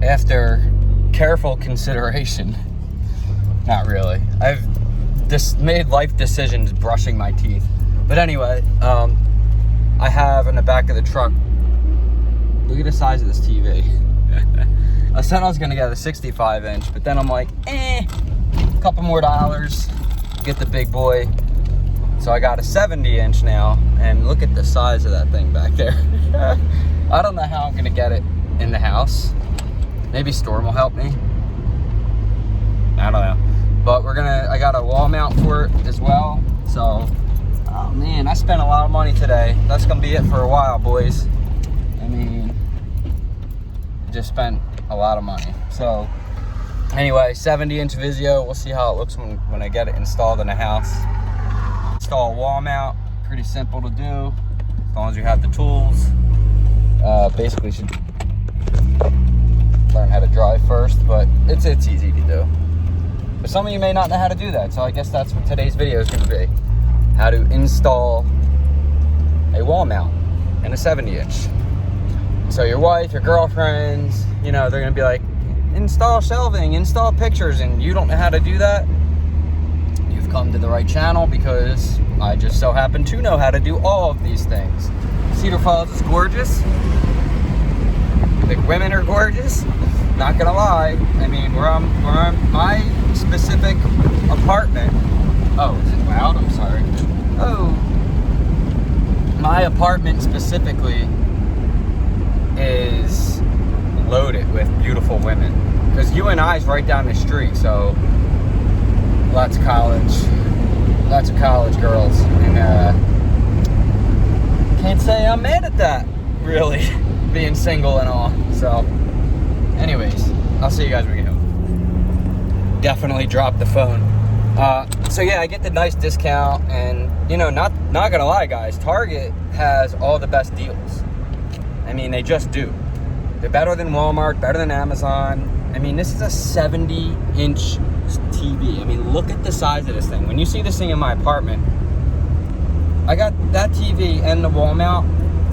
after careful consideration, not really. I've just made life decisions brushing my teeth. But anyway, I have in the back of the truck, look at the size of this TV. I said I was gonna get a 65 inch, but then I'm like, a couple more dollars, get the big boy. So I got a 70 inch now, and look at the size of that thing back there. I don't know how I'm gonna get it in the house. Maybe Storm will help me. I don't know. But I got a wall mount for it as well. So, oh man, I spent a lot of money today. That's gonna be it for a while, boys. I mean, just spent a lot of money. So anyway, 70 inch Vizio. We'll see how it looks when I get it installed in the house. Install a wall mount, pretty simple to do as long as you have the tools. Basically should learn how to drive first, but it's easy to do. But some of you may not know how to do that, so I guess that's what today's video is going to be. How to install a wall mount in a 70 inch. So your wife, your girlfriends, they're going to be like, install shelving, install pictures, and you don't know how to do that. You've come to the right channel, because I just so happen to know how to do all of these things. Cedar Falls is gorgeous. The women are gorgeous. Not gonna lie. I mean, where I'm my specific apartment. Oh, is it loud? I'm sorry. Oh, my apartment specifically is loaded with beautiful women, because UNI is right down the street, so lots of college girls, and can't say I'm mad at that, really, being single and all. So anyways, I'll see you guys when we get home. Definitely drop the phone. So yeah, I get the nice discount, and not gonna lie, guys, Target has all the best deals. I mean, they just do. They're better than Walmart, better than Amazon. I mean, this is a 70 inch TV. I mean, look at the size of this thing. When you see this thing in my apartment, I got that TV and the wall mount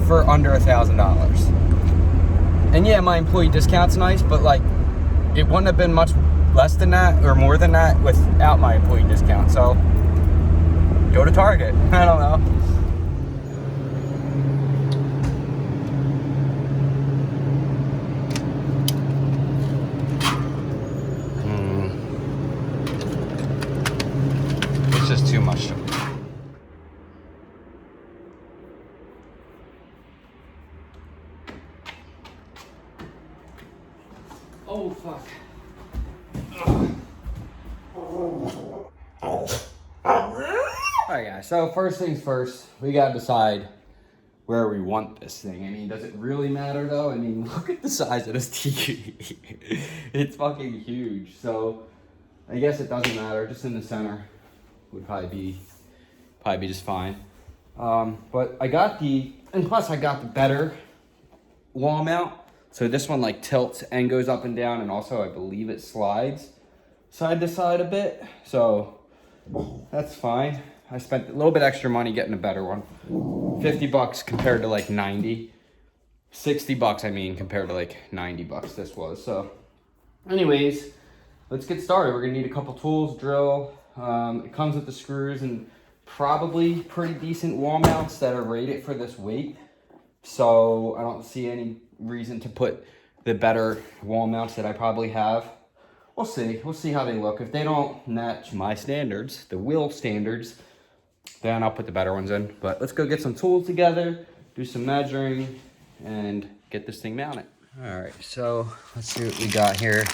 for under $1,000. And yeah, my employee discount's nice, but like, it wouldn't have been much less than that or more than that without my employee discount. So go to Target. I don't know. It's just too much. Oh, fuck. Alright, guys, so first things first, we gotta decide where we want this thing. I mean, does it really matter though? I mean, look at the size of this TV. It's fucking huge. So I guess it doesn't matter. Just in the center would probably be just fine. But I got and plus I got the better wall mount. So this one like tilts and goes up and down, and also I believe it slides side to side a bit. So that's fine. I spent a little bit extra money getting a better one. $50 compared to like 90. $60, I mean, compared to like 90 bucks this was. So anyways, let's get started. We're gonna need a couple tools, drill. It comes with the screws and probably pretty decent wall mounts that are rated for this weight. So I don't see any reason to put the better wall mounts that I probably have. We'll see how they look. If they don't match my standards, the wheel standards, then I'll put the better ones in. But let's go get some tools together, do some measuring, and get this thing mounted. All right, so let's see what we got here.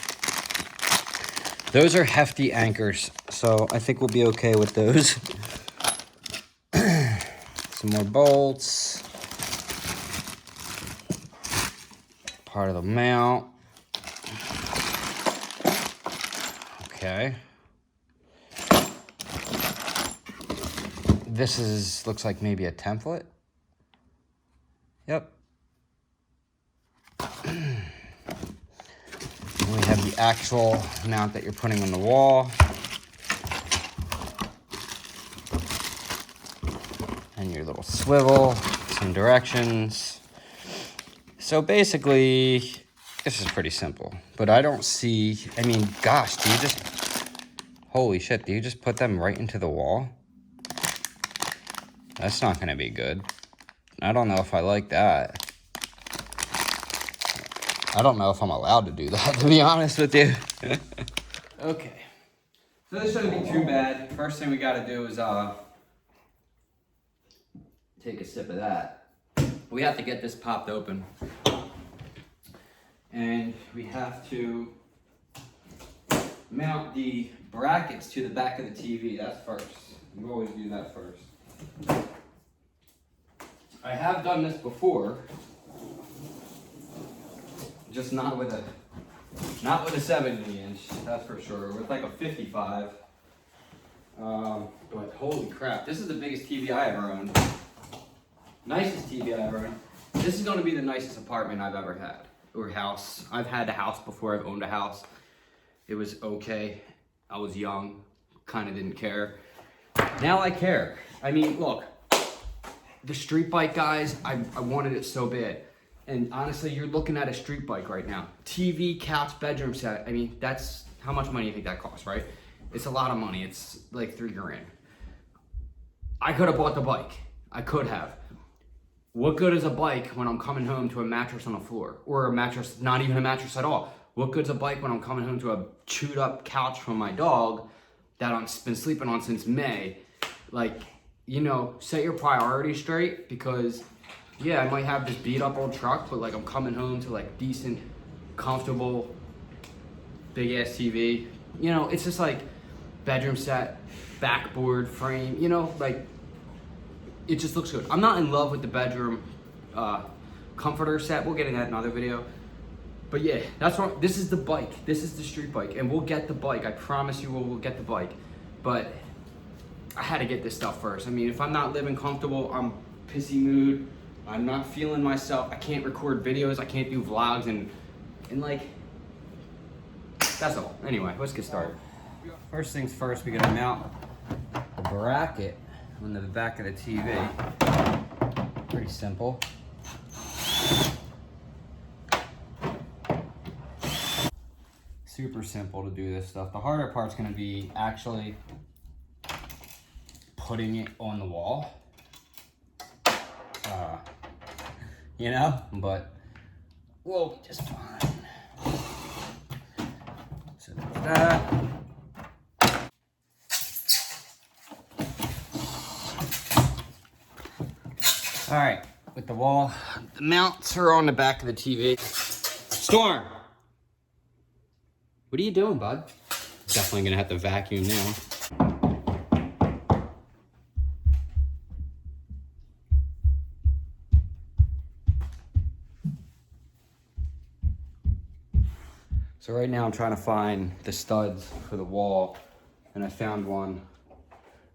Those are hefty anchors, so I think we'll be okay with those. Some more bolts. Part of the mount. Okay. This looks like maybe a template. Yep. We have the actual mount that you're putting on the wall. And your little swivel, some directions. So basically, This is pretty simple, but I don't see, I mean, gosh, do you just, holy shit, do you just put them right into the wall? That's not gonna be good. I don't know if I like that. I don't know if I'm allowed to do that, to be honest with you. Okay, so this shouldn't be too bad. First thing we gotta do is take a sip of that. We have to get this popped open. And we have to mount the brackets to the back of the TV. That's first. We always do that first. I have done this before, just not with a 70-inch. That's for sure. With like a 55. But holy crap, this is the biggest TV I ever owned. Nicest TV I ever owned. This is going to be the nicest apartment I've ever had. Or house. I've had a house before. I've owned a house. It was okay. I was young, kind of didn't care. Now I care. I mean, look, the street bike, guys, I wanted it so bad. And honestly, you're looking at a street bike right now. TV, couch, bedroom set. I mean, that's how much money you think that costs, right? It's a lot of money. It's like $3 grand. I could have bought the bike. I could have. What good is a bike when I'm coming home to a mattress on the floor? Or a mattress, not even a mattress at all. What good's a bike when I'm coming home to a chewed up couch from my dog that I've been sleeping on since May? Like, you know, set your priorities straight, because yeah, I might have this beat up old truck, but like I'm coming home to like decent, comfortable, big ass TV. You know, it's just like bedroom set, backboard, frame, you know, like, it just looks good. I'm not in love with the bedroom comforter set. We'll get into that in another video. But yeah, that's what, this is the bike. This is the street bike, and we'll get the bike. I promise you we'll get the bike. But I had to get this stuff first. I mean, if I'm not living comfortable, I'm pissy mood. I'm not feeling myself. I can't record videos. I can't do vlogs, and like, that's all. Anyway, let's get started. First things first, we gotta mount the bracket on the back of the TV. Pretty simple. Super simple to do this stuff. The harder part's gonna be actually putting it on the wall. You know, but we'll be just fine. So there's that. All right, with the wall, the mounts are on the back of the TV. Storm! What are you doing, bud? Definitely gonna have to vacuum now. So right now I'm trying to find the studs for the wall, and I found one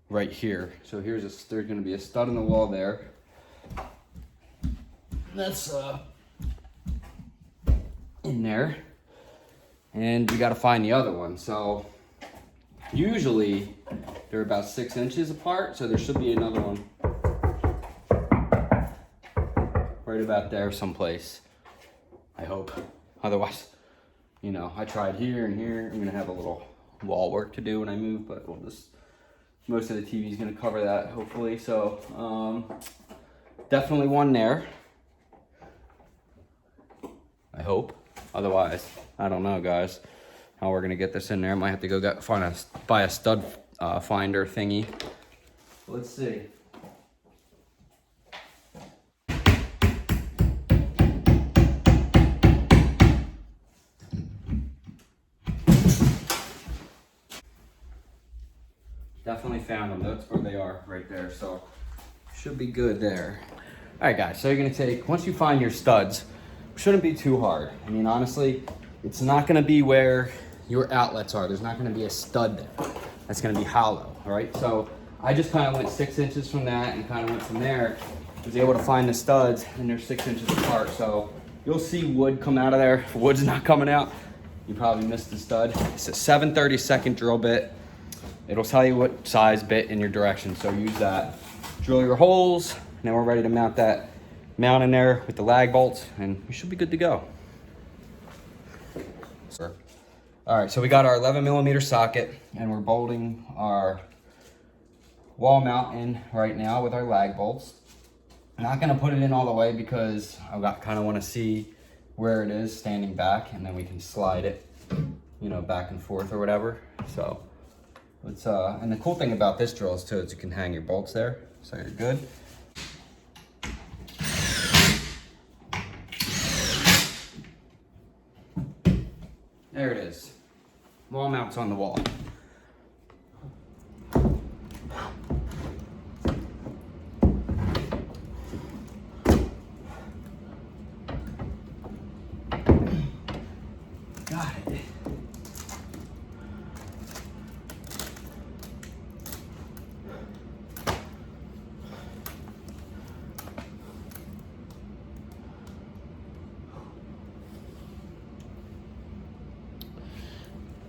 right here. So there's gonna be a stud in the wall there. That's in there, and we got to find the other one. So usually they're about 6 inches apart, so there should be another one right about there someplace, I hope. Otherwise, you know, I tried here and here. I'm gonna have a little wall work to do when I move, but most of the TV is gonna cover that, hopefully. So definitely one there, I hope. Otherwise, I don't know, guys, how we're gonna get this in there. I might have to go buy a stud finder thingy. Let's see. Definitely found them. That's where they are, right there. So should be good there. All right, guys. So you're gonna take, once you find your studs, shouldn't be too hard. I mean, honestly, it's not gonna be where your outlets are. There's not gonna be a stud there. That's gonna be hollow, all right? So I just kind of went 6 inches from that and kind of went from there. Was able to find the studs, and they're 6 inches apart. So you'll see wood come out of there. If wood's not coming out, you probably missed the stud. It's a 7/32 drill bit. It'll tell you what size bit in your direction, so use that. Drill your holes. Now we're ready to mount that mount in there with the lag bolts, and we should be good to go. All right, so we got our 11mm socket, and we're bolting our wall mount in right now with our lag bolts. I'm not gonna put it in all the way because I kind of want to see where it is standing back, and then we can slide it, you know, back and forth or whatever. So let's, and the cool thing about this drill is too, is you can hang your bolts there, so you're good. There it is. Wall mount's on the wall. Got it.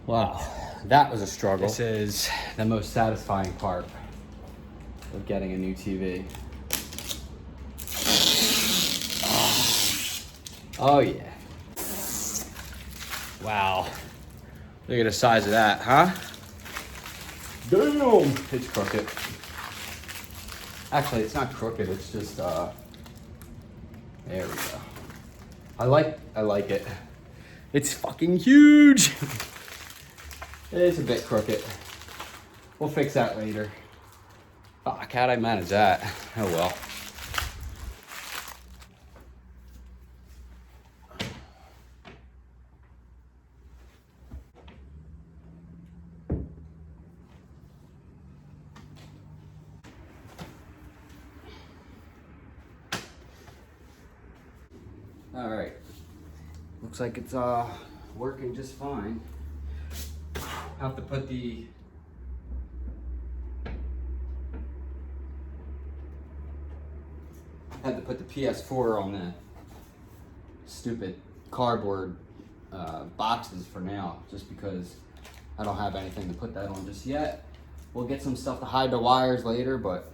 Wow, that was a struggle. This is the most satisfying part of getting a new TV. Oh yeah. Wow. Look at the size of that, huh? Damn! It's crooked. Actually, it's not crooked, it's just, there we go. I like it. It's fucking huge! It is a bit crooked. We'll fix that later. Fuck, how'd I manage that? Oh well. All right. Looks like it's working just fine. Have to put the PS4 on the stupid cardboard boxes for now, just because I don't have anything to put that on just yet. We'll get some stuff to hide the wires later, but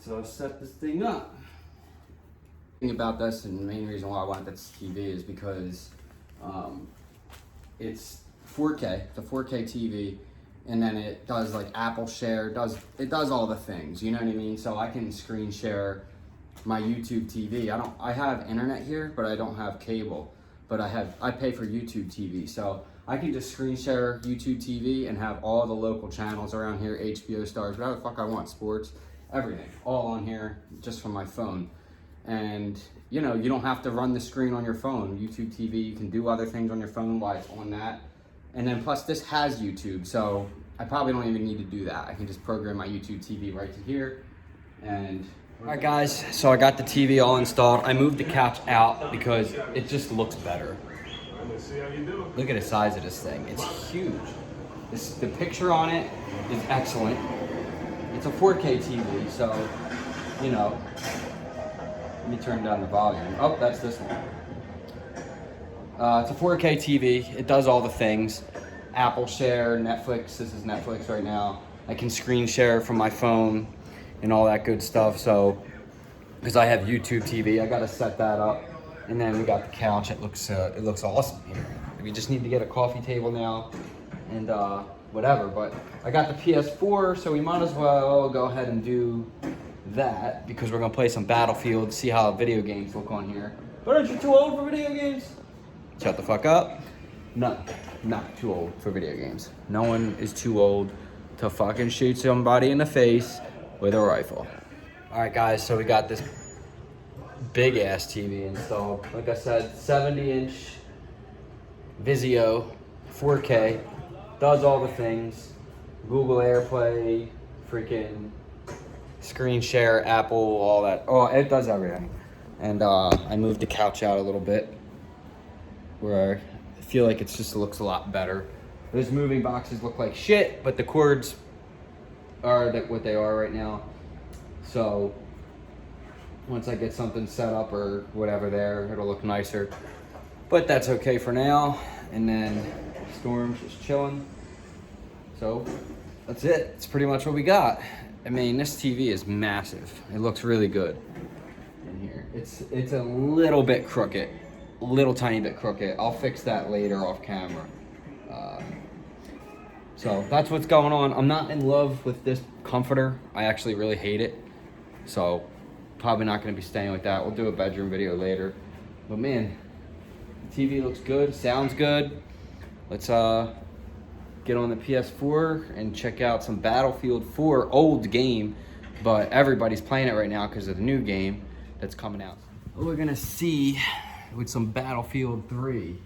let's set this thing up. The thing about this, and the main reason why I want this TV is because it's 4K, it's a 4K TV, and then it does like Apple Share, it does all the things, you know what I mean? So I can screen share my YouTube TV. I have internet here, but I don't have cable, but I pay for YouTube TV. So I can just screen share YouTube TV and have all the local channels around here, HBO Stars, whatever the fuck I want, sports, everything, all on here just from my phone. And you know, you don't have to run the screen on your phone. YouTube TV, you can do other things on your phone while it's on that. And then plus this has YouTube, so I probably don't even need to do that. I can just program my YouTube TV right to here. And all right guys, so I got the TV all installed. I moved the couch out because it just looks better. Look at the size of this thing, it's huge. The picture on it is excellent. It's a 4K TV, so, you know, let me turn down the volume. Oh, that's this one. It's a 4K TV. It does all the things. Apple Share, Netflix. This is Netflix right now. I can screen share from my phone and all that good stuff. So, because I have YouTube TV, I got to set that up. And then we got the couch. It looks awesome here. We just need to get a coffee table now and whatever. But I got the PS4, so we might as well go ahead and do that because we're gonna play some Battlefield, see how video games look on here. But aren't you too old for video games? Shut the fuck up. No, not too old for video games. No one is too old to fucking shoot somebody in the face with a rifle. All right, guys, so we got this big ass TV installed. Like I said, 70-inch Vizio, 4K, does all the things. Google AirPlay, freaking screen share, Apple, all that. Oh, it does everything. And I moved the couch out a little bit where I feel like it just looks a lot better. Those moving boxes look like shit, but the cords are what they are right now. So once I get something set up or whatever there, it'll look nicer. But that's okay for now. And then Storm's just chilling. So that's it. It's pretty much what we got. I mean, this TV is massive. It looks really good in here. It's a little bit crooked. a little tiny bit crooked. I'll fix that later off camera. So that's what's going on. I'm not in love with this comforter. I actually really hate it. So probably not going to be staying with that. We'll do a bedroom video later. But man, the TV looks good, sounds good. Let's get on the PS4 and check out some Battlefield 4, old game, but everybody's playing it right now because of the new game that's coming out. We're gonna see with some Battlefield 3.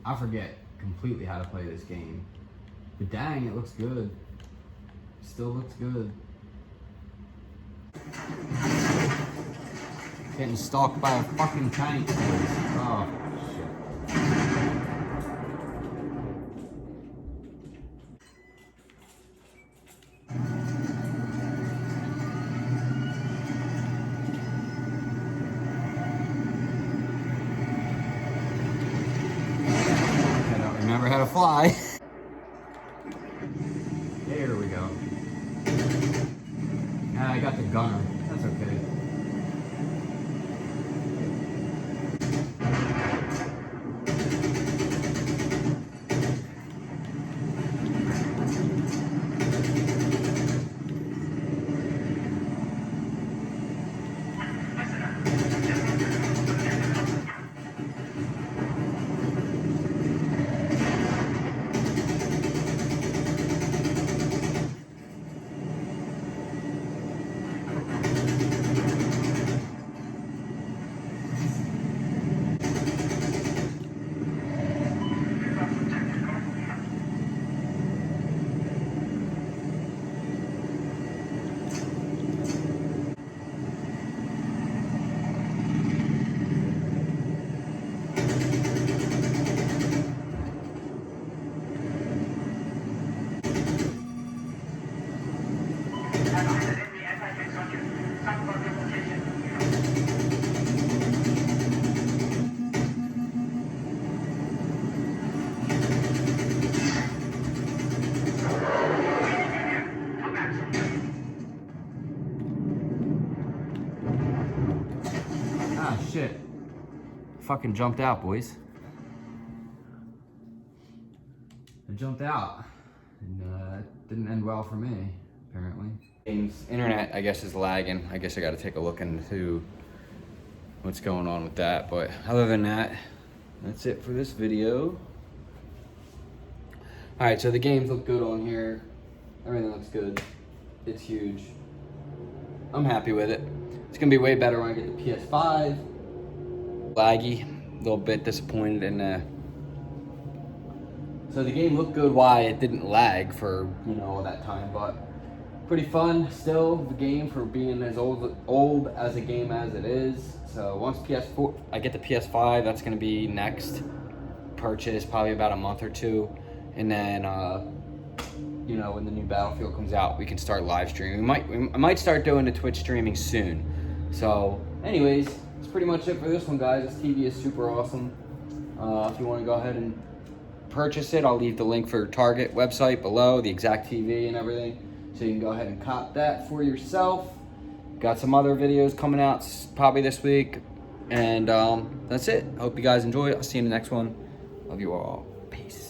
I forget completely how to play this game, but dang, it looks good. Still looks good. Getting stalked by a fucking tank. Oh, shit. I don't remember how to fly. There we go. I got the gunner. That's okay. Ah, shit. Fucking jumped out, boys. I jumped out. And it didn't end well for me, apparently. Internet, I guess, is lagging. I guess I gotta take a look into what's going on with that. But other than that, that's it for this video. Alright, so the games look good on here. Everything looks good. It's huge. I'm happy with it. It's gonna be way better when I get the PS5. Laggy, a little bit disappointed in so the game looked good why it didn't lag for, you know, all that time, but pretty fun still, the game, for being as old as a game as it is. So once I get the PS5, that's gonna be next purchase, probably about a month or two. And then, you know, when the new Battlefield comes out, we can start live streaming. I might start doing the Twitch streaming soon. So anyways, that's pretty much it for this one, guys. This TV is super awesome. If you wanna go ahead and purchase it, I'll leave the link for Target website below, the exact TV and everything, so you can go ahead and cop that for yourself. Got some other videos coming out probably this week, and that's it. Hope you guys enjoy it. I'll see you in the next one. Love you all. Peace.